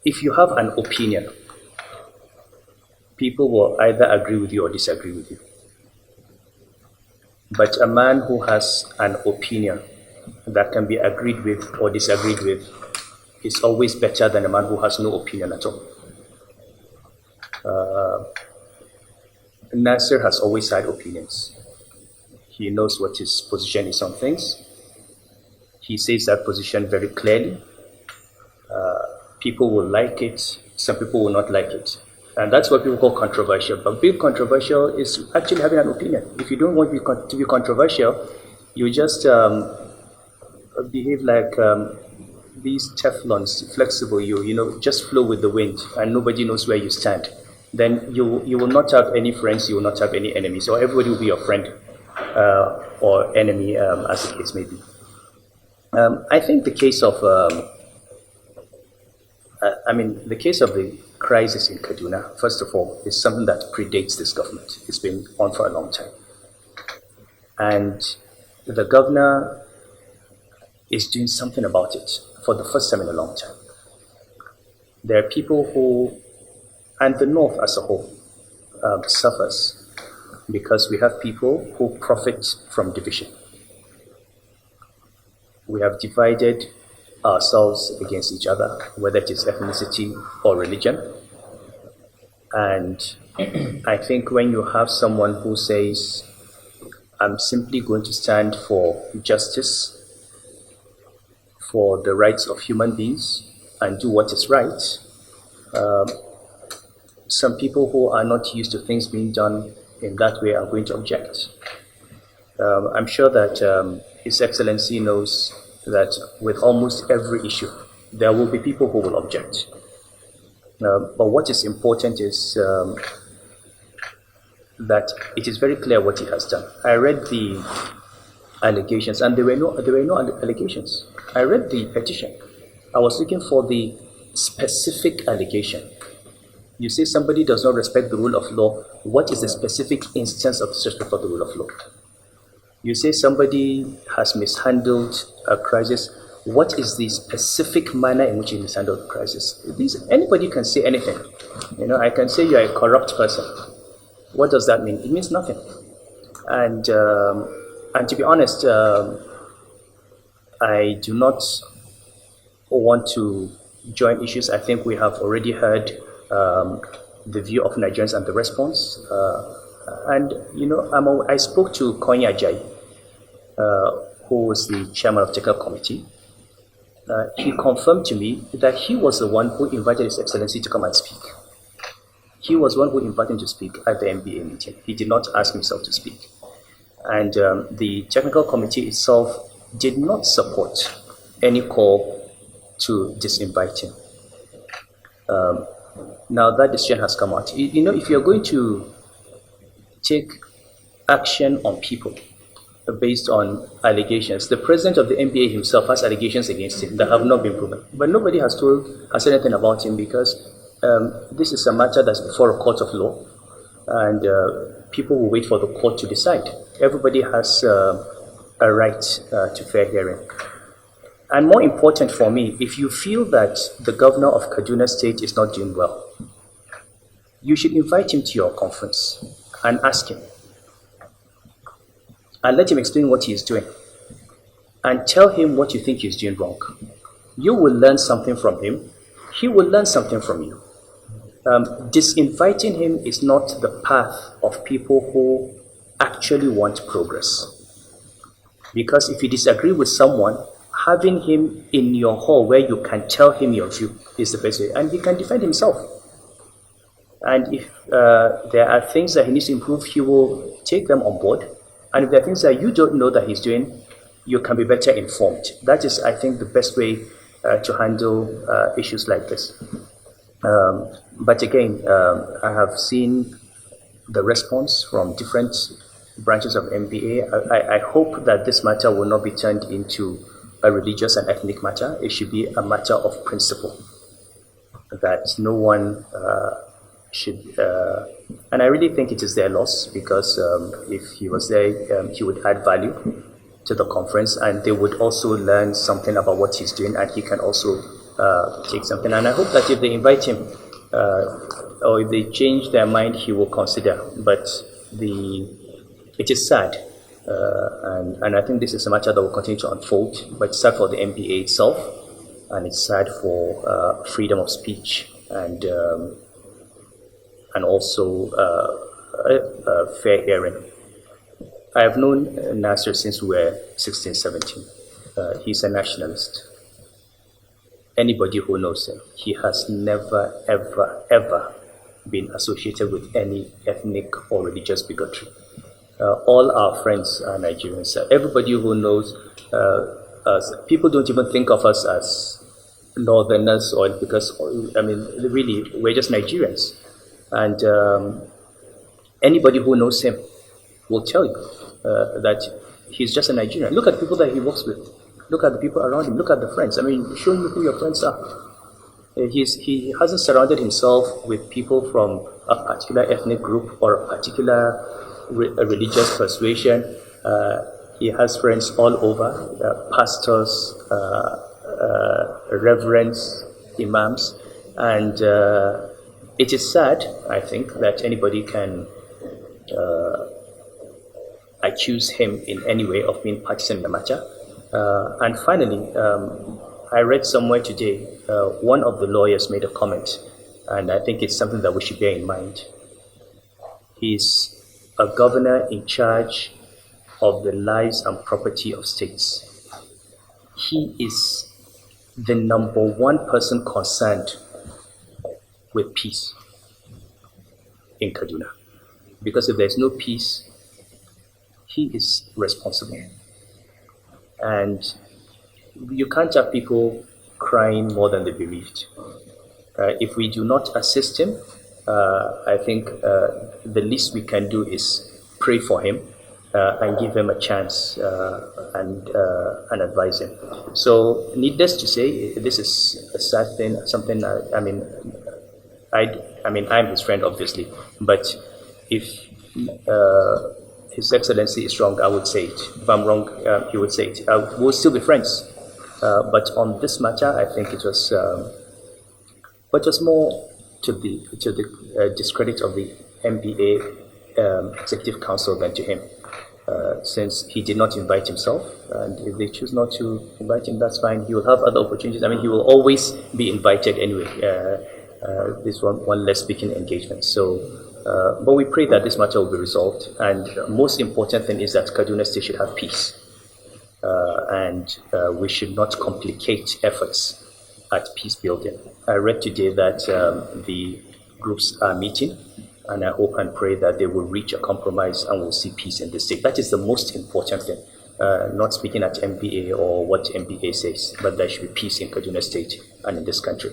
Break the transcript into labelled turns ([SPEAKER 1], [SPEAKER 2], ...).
[SPEAKER 1] if you have an opinion, people will either agree with you or disagree with you. But a man who has an opinion that can be agreed with or disagreed with is always better than a man who has no opinion at all. Nasir has always had opinions. He knows what his position is on things. He says that position very clearly. People will like it, some people will not like it. And that's what people call controversial. But being controversial is actually having an opinion. If you don't want to be controversial, you just behave like these Teflons, flexible, just flow with the wind and nobody knows where you stand. Then you will not have any friends, you will not have any enemies, or everybody will be your friend or enemy, as the case may be. I think the case of the case of the crisis in Kaduna, first of all, is something that predates this government. It's been on for a long time. And the governor is doing something about it for the first time in a long time. There are people who, and the North as a whole, suffers because we have people who profit from division. We have divided ourselves against each other, whether it is ethnicity or religion. And I think when you have someone who says, I'm simply going to stand for justice, for the rights of human beings, and do what is right, some people who are not used to things being done in that way are going to object. I'm sure that His Excellency knows that with almost every issue, there will be people who will object. But what is important is that it is very clear what he has done. I read the allegations, and there were no allegations. I read the petition. I was looking for the specific allegation. You say somebody does not respect the rule of law. What is the specific instance of disrespect for the rule of law? You say somebody has mishandled a crisis. What is the specific manner in which he mishandled the crisis? Anybody can say anything. I can say you are a corrupt person. What does that mean? It means nothing. And to be honest, I do not want to join issues. I think we have already heard the view of Nigerians and the response. I spoke to Konya Ajayi, who was the chairman of the technical committee. He confirmed to me that he was the one who invited His Excellency to come and speak. He was one who invited him to speak at the MBA meeting. He did not ask himself to speak. And the technical committee itself did not support any call to disinvite him. Now that decision has come out. If you're going to take action on people based on allegations, the president of the NBA himself has allegations against him that have not been proven. But nobody has said anything about him because this is a matter that's before a court of law, and people will wait for the court to decide. Everybody has a right to fair hearing. And more important for me, if you feel that the governor of Kaduna State is not doing well, you should invite him to your conference and ask him. And let him explain what he is doing. And tell him what you think he's doing wrong. You will learn something from him. He will learn something from you. Disinviting him is not the path of people who actually want progress. Because if you disagree with someone, having him in your hall where you can tell him your view is the best way. And he can defend himself. And if there are things that he needs to improve, he will take them on board. And if there are things that you don't know that he's doing, you can be better informed. That is, I think, the best way to handle issues like this. But again, I have seen the response from different branches of MBA. I hope that this matter will not be turned into a religious and ethnic matter. It should be a matter of principle, that no one should, and I really think it is their loss, because if he was there, he would add value to the conference, and they would also learn something about what he's doing, and he can also take something. And I hope that if they invite him, or if they change their mind, he will consider. But it is sad, and I think this is a matter that will continue to unfold. But it's sad for the MBA itself, and it's sad for freedom of speech and also fair hearing. I have known Nasir since we were 16, 17. He's a nationalist. Anybody who knows him, he has never, ever, ever been associated with any ethnic or religious bigotry. All our friends are Nigerians. Everybody who knows us, people don't even think of us as northerners, or because, I mean, really, we're just Nigerians. And anybody who knows him will tell you that he's just a Nigerian. Look at the people that he works with. Look at the people around him. Look at the friends. I mean, show me who your friends are. He hasn't surrounded himself with people from a particular ethnic group or a particular religious persuasion. He has friends all over, pastors, reverends, imams, and it is sad, I think, that anybody can accuse him in any way of being partisan in the matter. And finally, I read somewhere today, one of the lawyers made a comment, and I think it's something that we should bear in mind. He's a governor in charge of the lives and property of states. He is the number one person concerned with peace in Kaduna. Because if there's no peace, he is responsible. And you can't have people crying more than the bereaved. If we do not assist him, I think the least we can do is pray for him and give him a chance and advise him. So, needless to say, this is a sad thing. Something. I'm his friend, obviously, but if His Excellency is wrong, I would say it. If I'm wrong, he would say it. We'll still be friends. But on this matter, I think it was more to the discredit of the MBA Executive Council than to him, since he did not invite himself. And if they choose not to invite him, that's fine. He will have other opportunities. I mean, he will always be invited anyway. This one less speaking engagement. So. But we pray that this matter will be resolved, and most important thing is that Kaduna State should have peace, and we should not complicate efforts at peace building. I read today that the groups are meeting, and I hope and pray that they will reach a compromise and we'll see peace in the state. That is the most important thing, not speaking at MBA or what MBA says, but there should be peace in Kaduna State and in this country.